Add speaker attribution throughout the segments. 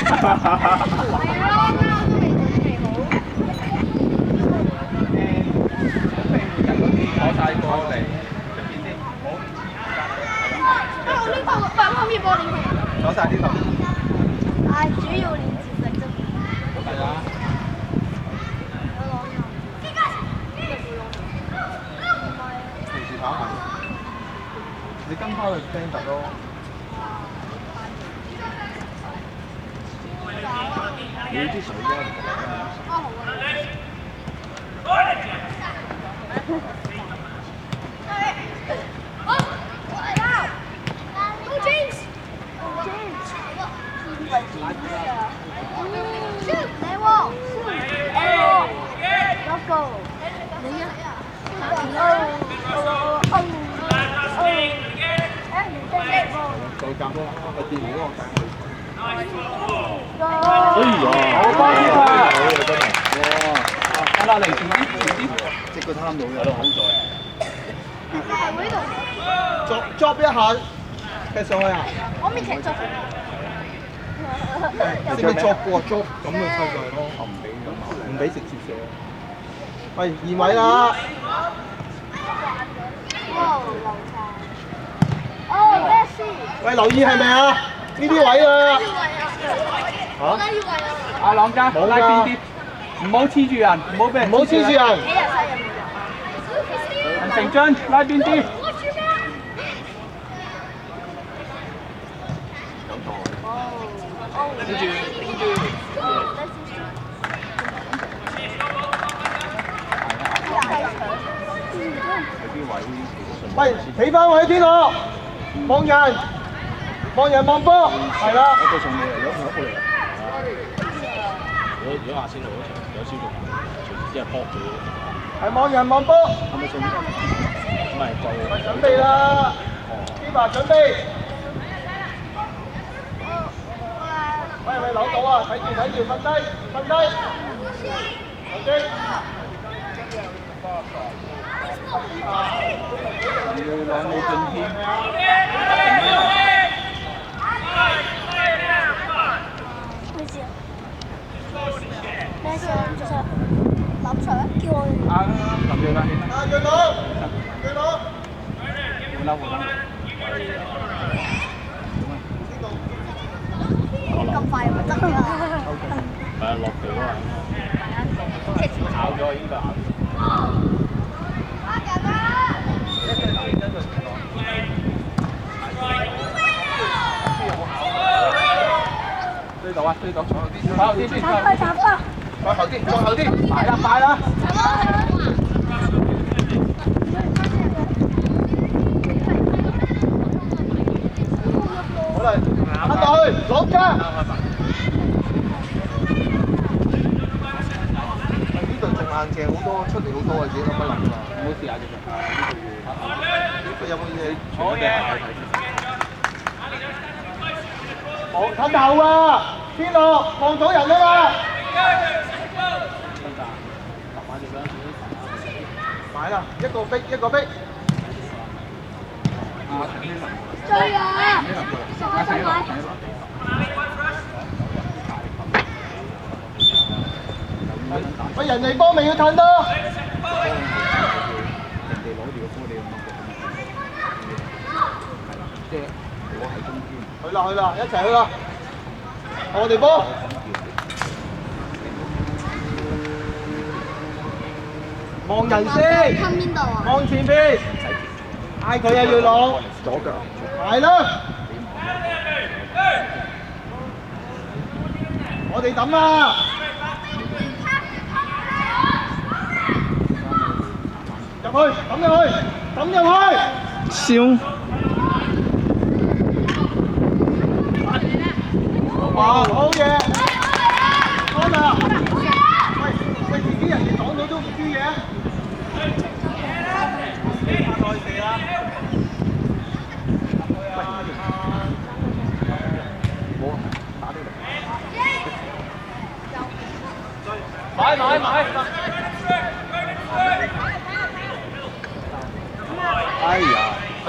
Speaker 1: 攞晒過嚟出邊先，攞晒呢度。
Speaker 2: 主要練節力啫。
Speaker 1: 係啊。平時跑行，你跟翻去 plan 特咯。你啲水咧？
Speaker 2: 好啊。
Speaker 1: 做夾咯，我電嗰個夾。
Speaker 3: 哎呀，
Speaker 1: 好波添啊！
Speaker 3: 好嘢真係，哇！
Speaker 1: 阿拉嚟前啲，
Speaker 3: 即個貪到嘅，好在。
Speaker 1: 捉一下，踢上去啊！
Speaker 2: 我未踢足。
Speaker 1: 識唔識捉過捉咁就抽上咯，唔俾直接射。喂，移位啦！喂，留意係咪啊？呢啲位啊！嚇？
Speaker 4: 阿朗家，
Speaker 1: 冇㗎
Speaker 4: 拉邊啲，唔好黐住人，唔好俾人。
Speaker 1: 唔好黐住人。
Speaker 4: 成張拉邊啲。
Speaker 1: 喂，企翻位天樂，望人，望波，係啦。
Speaker 3: 一個送你嚟，有過嚟啊！如果阿仙奴嗰場有消息，隨時即係撲咗。
Speaker 1: 係望人望波。
Speaker 3: 係咪送？唔係就。
Speaker 1: 準備啦 ，Kiva 準備。喂，係咪扭到啊？睇住，瞓低。頭先。
Speaker 4: 要兩路進添。
Speaker 2: 咩事啊？諗場叫我。
Speaker 4: 林耀啦。
Speaker 1: 楊朗。
Speaker 4: 換啦。
Speaker 2: 咁快又唔得㗎？
Speaker 3: 係啊，落地啊！咬咗應該咬。
Speaker 4: 追到，跑後啲先。
Speaker 1: 再後啲。
Speaker 4: 快啦！
Speaker 1: 好啦，壓落去，攞家。呢度仲硬淨好多，出嚟好多啊！自己諗一諗啊。
Speaker 4: 唔好試下隻腳。
Speaker 1: 有冇嘢？
Speaker 4: 好嘅。
Speaker 1: 冇睇頭啊！天樂望到人啊嘛！買啦，一個逼。
Speaker 2: 追啊！
Speaker 1: 喂，人哋波未要褪多。
Speaker 3: 人哋攞住個波，你要掹佢。即係我喺中間。
Speaker 1: 去啦，一齊去啦！我哋波。望人先。
Speaker 2: 吞邊度啊？
Speaker 1: 望前邊。嗌佢啊，要攞。
Speaker 3: 左腳。
Speaker 1: 係啦。我哋抌啊！入去，抌入去。
Speaker 4: 笑。
Speaker 1: 哇，好嘢！安啊！喂，自己人哋擋到都唔輸嘅。再射啦！買！
Speaker 3: 哎呀！
Speaker 4: 唔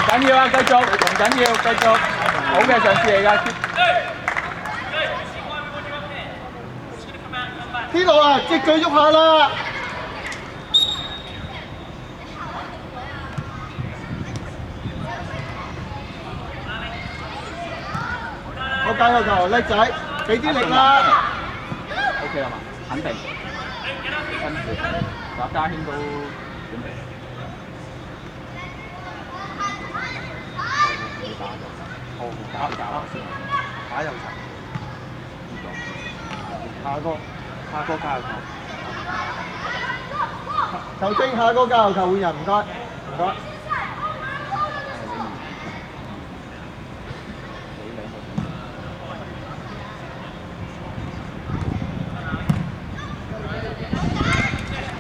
Speaker 4: 緊要啊，繼續，唔緊要，繼續，好嘅嘗試嚟㗎。
Speaker 1: 天路啊，積聚喐下啦！好加油球，叻仔，俾啲力啦！
Speaker 4: OK 啦嘛，肯定。跟住，打家軒都準備。打右球。下個加油球。
Speaker 1: 球精，下個加油球換人，唔該，唔該。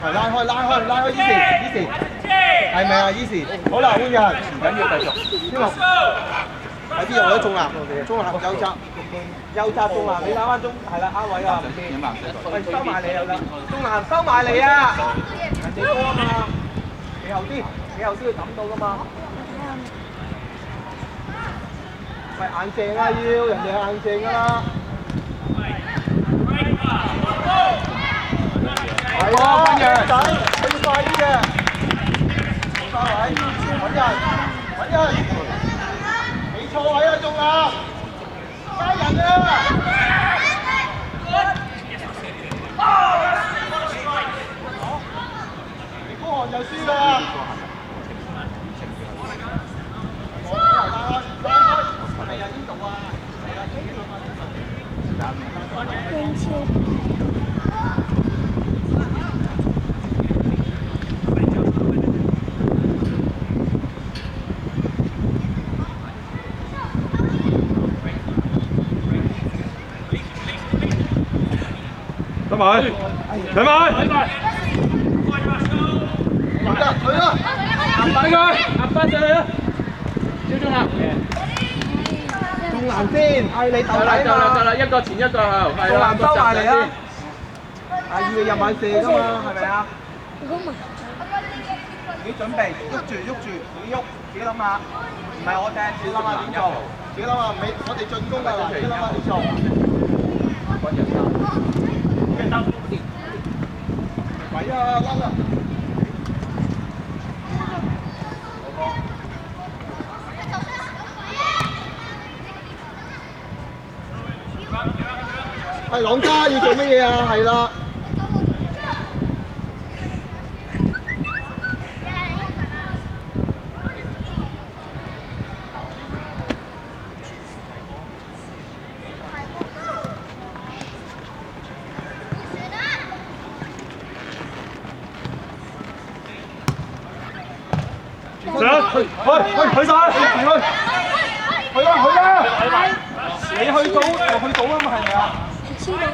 Speaker 1: 係拉開，依時，係咪啊？依時，好啦，換人，
Speaker 4: 唔緊要，繼續。
Speaker 1: 天龍，喺邊度？喺中南，中南右側中南，你打翻中，係啦，啱位啊，唔見。喂，收埋嚟又得，中南收埋嚟啊！人哋多啊嘛，企後啲要揼到噶嘛。喂，硬淨啊要，人哋係硬淨噶啦。係喎，分樣仔，佢要快啲嘅。三位，揾人，你錯位啊，中啊！加人啊！你孤寒就輸啦！係啊，邊度啊？
Speaker 2: 英超。
Speaker 4: 得埋，睇埋，
Speaker 1: 去啦！
Speaker 4: 俾佢，壓翻上去啦！小鐘啊！
Speaker 1: 中南先，嗌你鬥底
Speaker 4: 得啦，一個前一個後，係
Speaker 1: 中
Speaker 4: 啦，
Speaker 1: 南收埋嚟啊！係要你入眼射㗎嘛，係咪啊？自己準備，喐住，自己喐，自己諗下，唔係我掟，自己諗下點做，自己諗下，未我哋進攻㗎啦，自己諗下點做。鬼啊，甩啦！係朗家要做乜嘢啊？係啦。去晒，去啦！你去到啊嘛，係咪啊？
Speaker 2: 超到人。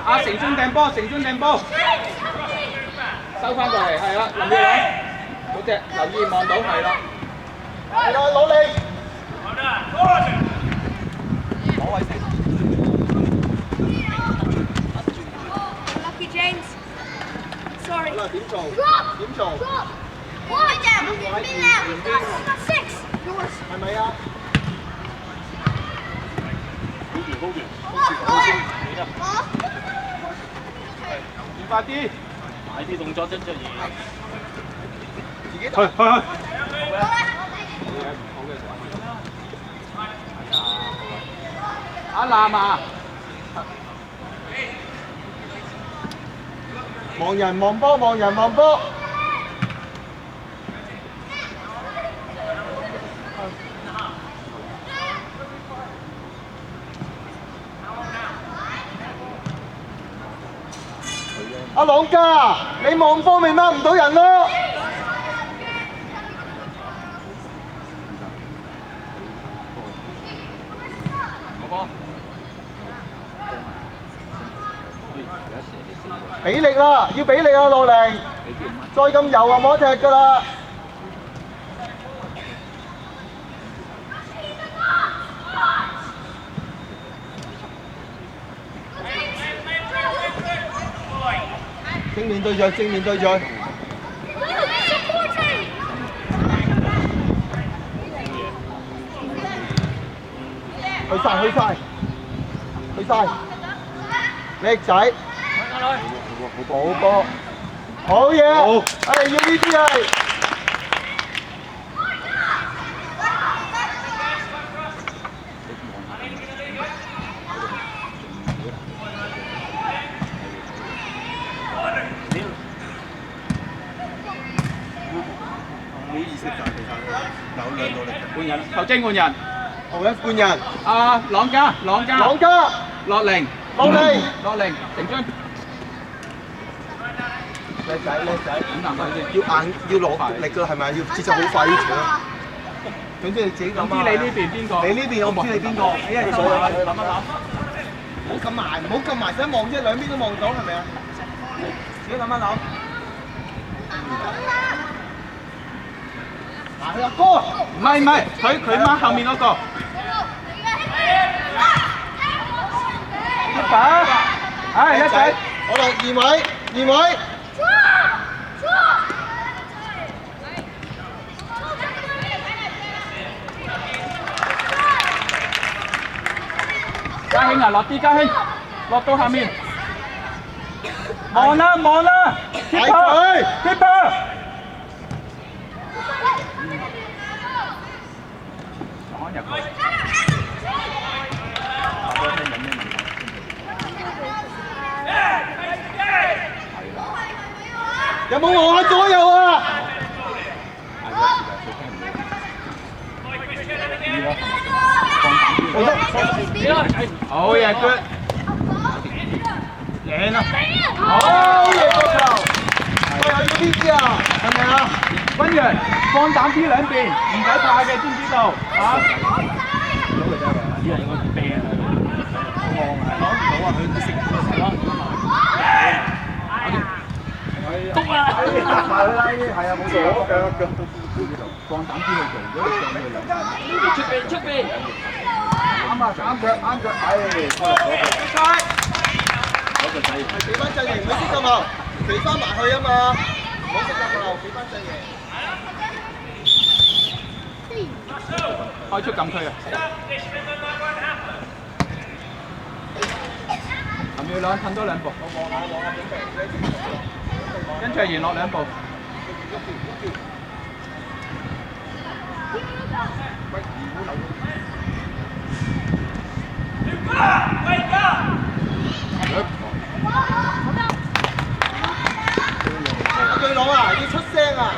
Speaker 4: 阿成中掟波，收翻過嚟，係啦，林耀朗，嗰隻留意望到，係啦，
Speaker 1: 係啦，努力。攞位成。
Speaker 2: Lucky James。Sorry。
Speaker 1: 好啦，點做？係咪啊？
Speaker 4: 快啲，
Speaker 3: 買啲動作真出現。
Speaker 1: 自己
Speaker 4: 去。阿南啊！
Speaker 1: 望人望波。阿朗家，你望波咪掹唔到人咯。俾力啦，要俾力啊，樂寧！再咁柔啊，冇得踢㗎啦。正面對著。去晒。去晒，叻仔，好波，好嘢，係要呢啲係。
Speaker 4: 換人，球證換人，
Speaker 1: 後一換人，
Speaker 4: 朗家，落零，停張。
Speaker 1: 叻仔，
Speaker 4: 點難快先？
Speaker 1: 要硬要落力㗎係咪？要節奏好快呢場。總之你自己諗啊。
Speaker 4: 知你呢邊邊個？
Speaker 1: 你呢邊我唔知你邊個。你係手啊！諗一諗。唔好咁埋，唔好咁埋，想望啫，兩邊都望到係咪啊？自己諗一諗。嗱，佢阿哥。
Speaker 4: 唔係，佢掹後面嗰個。一把，叻仔，
Speaker 1: 好啦，二位。
Speaker 4: 家興啊，落啲家興，落到下面。望啦，keeper。入去。
Speaker 1: 有冇望下左右啊？
Speaker 4: 好嘢 ，good。贏啦！
Speaker 1: 好嘢，個球！喂，要呢啲啊，係咪啊？
Speaker 4: 温陽，放膽啲兩邊，唔使怕嘅，知唔知道？嚇！啲人應該啤啊！攞唔到啊！佢食唔到啊！篤啊！
Speaker 1: 埋佢啦，係啊，冇錯嘅。
Speaker 4: 放膽啲去做，如果你上去出邊。啱腳，唉，嗰個仔。
Speaker 1: 係企翻陣型，唔好識咁後，企翻埋去啊嘛，唔好識咁後，企翻陣型。
Speaker 4: 開出禁區啊！係咪要褪多兩步？我準備。跟住延落兩步。
Speaker 1: 對佬啊，要出聲啊！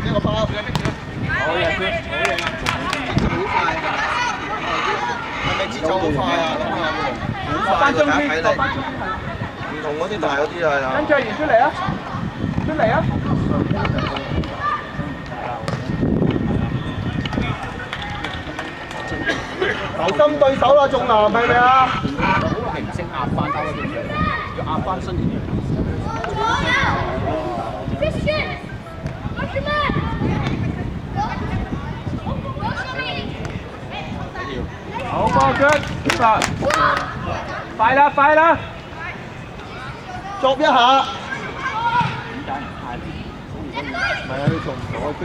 Speaker 1: 呢個包，好嘢，係咪節奏好快啊？好快㗎，睇嚟。唔同嗰啲大嗰啲啊。
Speaker 4: 跟住延出嚟啊！
Speaker 1: 留心對手啦，仲南係咪啊？
Speaker 4: 係唔識壓翻兜嗰啲，要壓翻身嘅。好波 good， 快啦！
Speaker 1: 作一下。
Speaker 4: 點解唔快啲？
Speaker 1: 唔係啊，你做唔到啊，驚。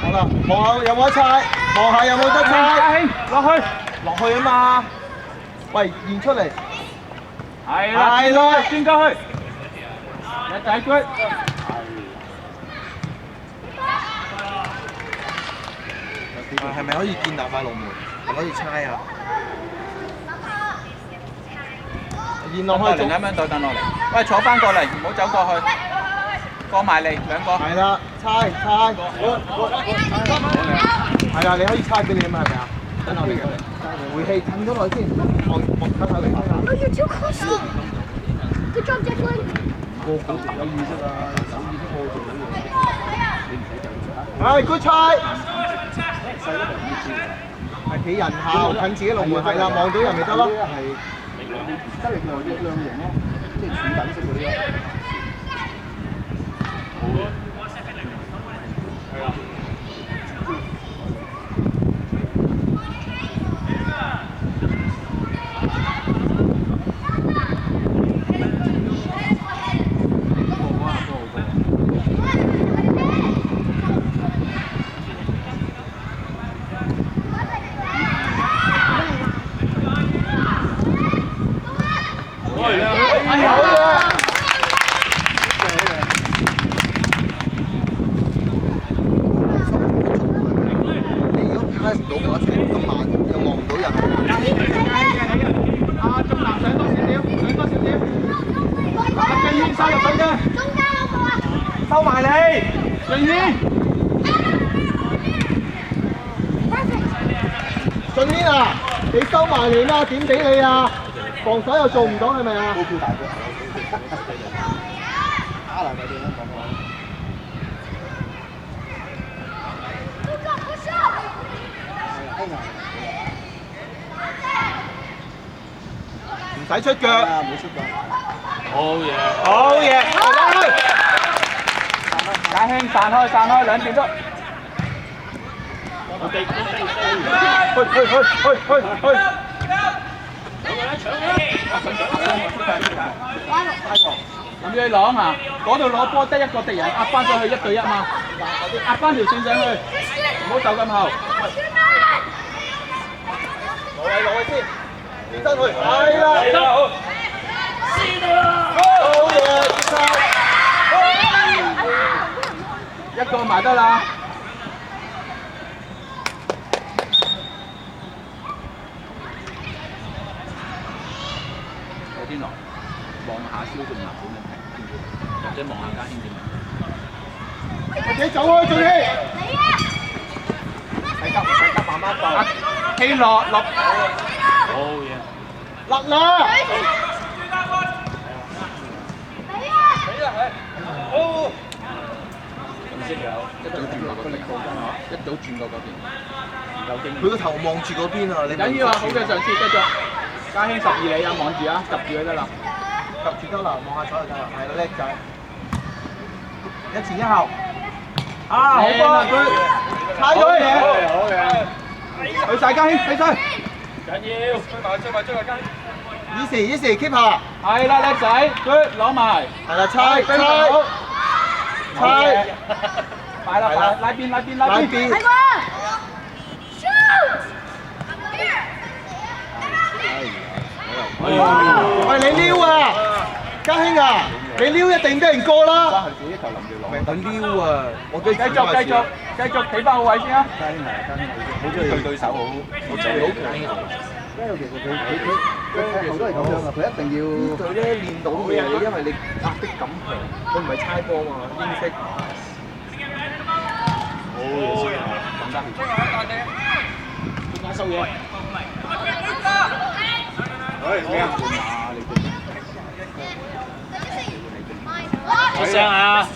Speaker 1: 好啦，望下有冇得猜，望下有冇得猜。落去啊嘛！喂，現出嚟。
Speaker 4: 係啦，轉過去。一仔 good。
Speaker 1: 係咪可以建立下龍門？係咪可以猜啊？現落去
Speaker 4: 另一蚊等落嚟。喂，坐翻過嚟，唔好走過去。過埋嚟兩個。
Speaker 1: 係啦，猜。係啦，你可以猜俾你啊嘛，係咪啊？等我嚟嘅。回氣褪咗落先，望睇下你。
Speaker 2: Oh, you're too close. Good job, Declan.
Speaker 1: 有意識啊，有意識冇做到嘢。係，good try。係企人後近自己龍門係啦，望到人咪得咯。
Speaker 4: 得力量型咯，即係柱等式嗰啲咯。係啊。
Speaker 1: 收埋你，俊軒。俊軒啊，你收埋你啦，點俾你啊？防守又做唔到係咪啊？高跳大腳，打嚟嗰啲啦，唔使出腳，冇出腳。
Speaker 3: 好嘢，
Speaker 1: 好嘢，
Speaker 4: 解興散開，兩邊都。諗住去攞啊！嗰度攞波得一個敵人，壓翻上去1對1嘛，壓翻條線上去，唔好走咁後。
Speaker 1: 落位先，轉身去，係啦，好。好嘢，
Speaker 4: 一個埋得啦。有天來望下蕭俊南點樣踢，或者望下家興點樣。
Speaker 1: 自己走開，俊軒。唔使急，慢慢放。
Speaker 4: 希落。
Speaker 3: 好嘢，
Speaker 1: 落啦！
Speaker 4: 一早轉過嗰邊，一早轉過嗰邊，有經驗。
Speaker 1: 佢個頭望住嗰邊啊！你
Speaker 4: 緊要啊！好嘅上次繼續，家興12你啊，望住啊，及住佢得啦，
Speaker 1: 及住得啦，望下手就得啦，係啦，叻仔！一前一後，啊好波，佢踩咗
Speaker 4: 好嘅，去晒家興，去晒，
Speaker 3: 緊要，追埋家興。
Speaker 1: easy keep 下，
Speaker 4: 係啦叻仔 ，good 攞埋，
Speaker 1: 係啦，猜，
Speaker 4: 快啦，拉邊，
Speaker 1: 喂你撩啊，家興啊，你撩一定俾人過啦。咪等撩啊！我繼
Speaker 4: 續企翻好位先啊！
Speaker 1: 家興好中意對手好緊。因為其實佢後都係咁樣啊，佢一定要呢隊咧練到嘢，因為你壓迫感強，佢唔係猜波嘛，英式。
Speaker 3: 好嘢，
Speaker 4: 咁得。中間收嘢。
Speaker 3: 出聲啊！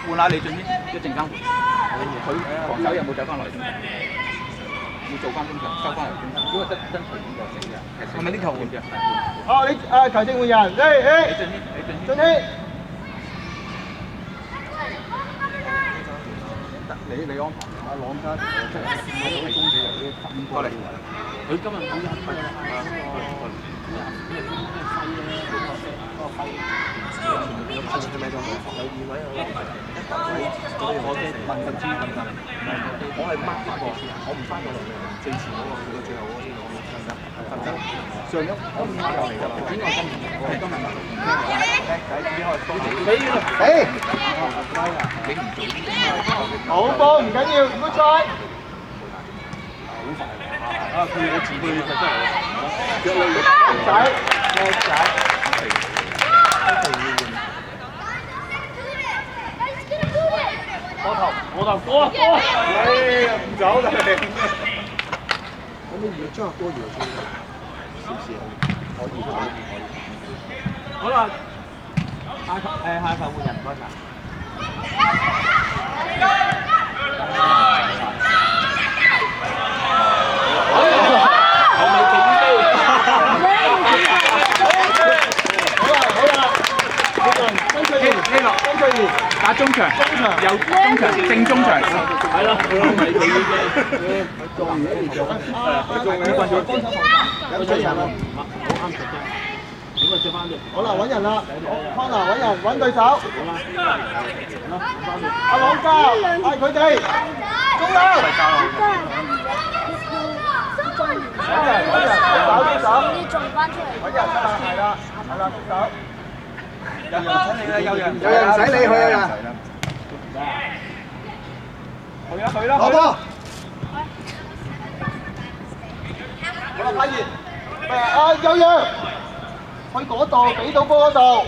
Speaker 4: 換下李俊軒，一陣間換。佢防守有冇走翻來？要做翻中場，收翻嚟中場。如果真隨便就死嘅。
Speaker 1: 係咪呢球換
Speaker 4: 嘅？
Speaker 1: 哦，你球證換人，
Speaker 4: 李俊軒。你安排阿朗卡即係喺公司有啲反過嚟。佢今日好有分啊！
Speaker 1: 我係掹翻過，我唔翻過嚟嘅，最前嗰個去到最後嗰個先攞得。上咗今年又嚟㗎啦，邊個今年？我係今日好波唔緊要，唔好再。
Speaker 4: 啊！佢有自背就真係
Speaker 1: 叻仔。
Speaker 3: 我頭哥，
Speaker 1: 唔走啦你。可唔可以將阿哥搖出嚟？少少，可以。好啦，下球換人唔該晒。
Speaker 4: 打中場，有中場，正中場，係咯，
Speaker 1: 好啦，揾人啦，康娜揾人揾對手。阿朗嘉嗌佢哋，中啦！揾人，找手，
Speaker 2: 你仲翻出嚟？
Speaker 1: 揾人得啦，係啦，出手。有人使你啦，有人使你去啊！去啦！攞波！好啦，拍完。有人去嗰度，俾到波嗰度。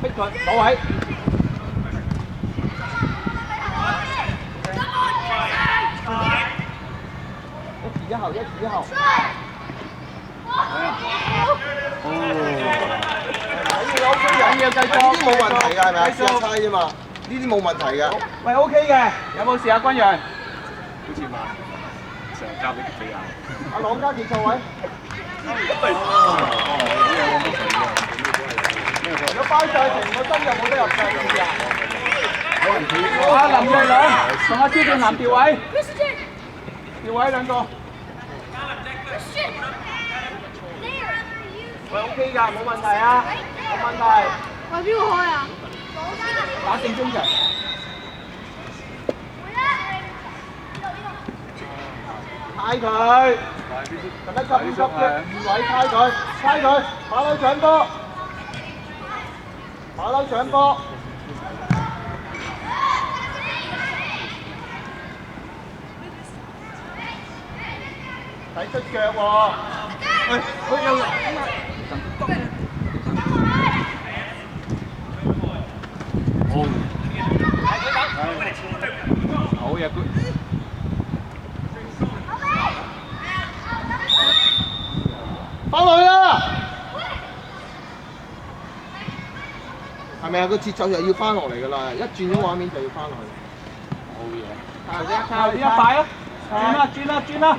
Speaker 1: 逼佢攞位。一前一後，一前一後。緊要繼續，呢啲冇問題㗎，係咪啊？試下猜啫嘛，呢啲冇問題㗎。喂 ，OK 嘅，
Speaker 4: 有冇事啊，君陽？
Speaker 3: 好似嘛，成日交俾佢啊！
Speaker 1: 阿朗嘉傑錯位。如果包晒成個身就冇得入㗎，知唔知啊？
Speaker 4: 阿林睿倫同阿朱俊南調位，調位兩個。
Speaker 1: 喂 ，OK 㗎，冇問題啊，冇問題。
Speaker 2: 喂，邊個開啊？
Speaker 4: 打正中場。
Speaker 1: 猜佢，使乜急唔急嘅？二位猜佢，馬騮搶波，馬騮搶波。使出腳喎，喂，佢有人啊！
Speaker 4: 好嘢 ，good。
Speaker 1: 翻落去啦！係咪啊？個節奏又要翻落嚟㗎啦！一轉咗畫面就要翻落去。好嘢！
Speaker 4: 靠呢一塊啊！轉啦！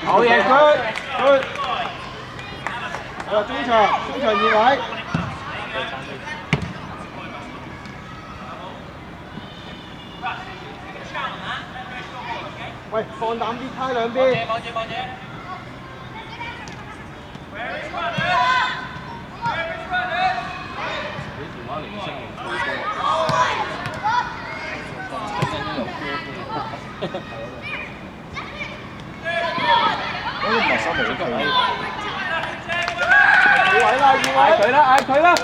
Speaker 4: 好嘢 ，good。
Speaker 1: 好啦，中場二位。喂，放膽啲，猜兩邊。
Speaker 4: 嗌佢啦！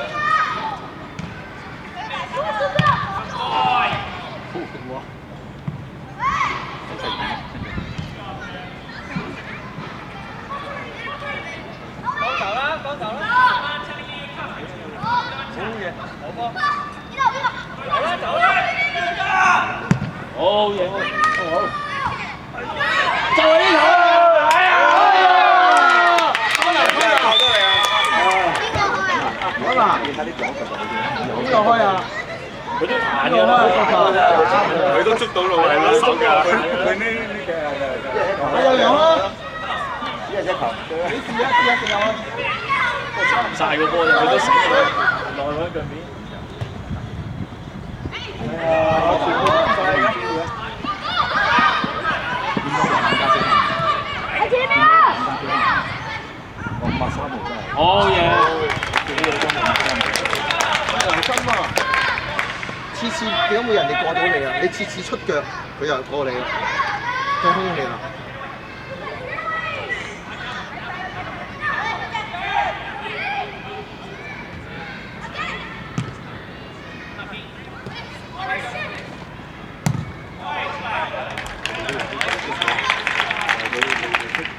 Speaker 4: 好嘢！就係呢套！哎呀！
Speaker 1: 邊個開啊？
Speaker 3: 佢都彈㗎啦，佢都捉到路係啦，手㗎。佢呢
Speaker 1: 我有樣啦。
Speaker 3: 一球。
Speaker 1: 你試一試有啊！
Speaker 3: 唔曬個波就佢都死咗，內位腳面。
Speaker 2: 喺前面啊！
Speaker 3: 好嘢！
Speaker 1: 真啊！次次點解會人哋過到你啊？你次次出腳，佢又過你啦，踢空你啦。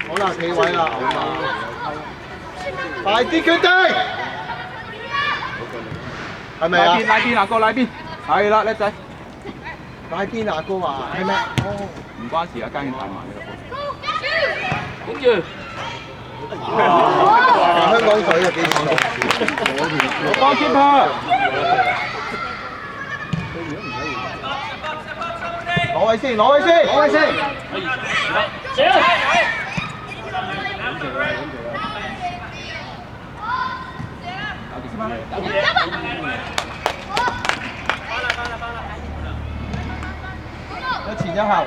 Speaker 1: 好啦，企位啦，快啲決定，係咪啊？
Speaker 4: 拉邊啊，哥拉邊，係啦，叻仔。
Speaker 1: 拉邊啊，哥話係咩？
Speaker 4: 唔關事啊，間已經帶埋嘅啦。
Speaker 3: 跟住。
Speaker 1: 香港水啊幾爽！
Speaker 4: 幫 keeper。
Speaker 1: 攞位先，攞位先，攞位先。一前一後。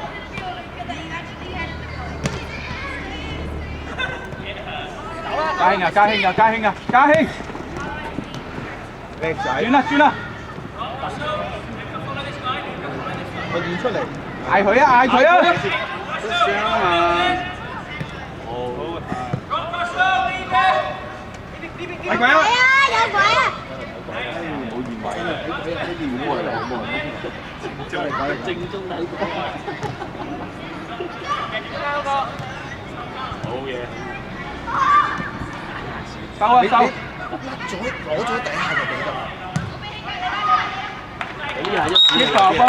Speaker 4: 家興啊！家興啊！家興啊！家興！
Speaker 1: 叻仔。
Speaker 4: 轉啦！轉啦！
Speaker 1: 我演出嚟。
Speaker 4: 嗌佢啊！嗌佢啊！係佢啊！
Speaker 2: 有鬼啊！
Speaker 3: 好嘢。
Speaker 4: 收啊收！
Speaker 1: 攞咗底下就俾得。
Speaker 4: keeper 幫。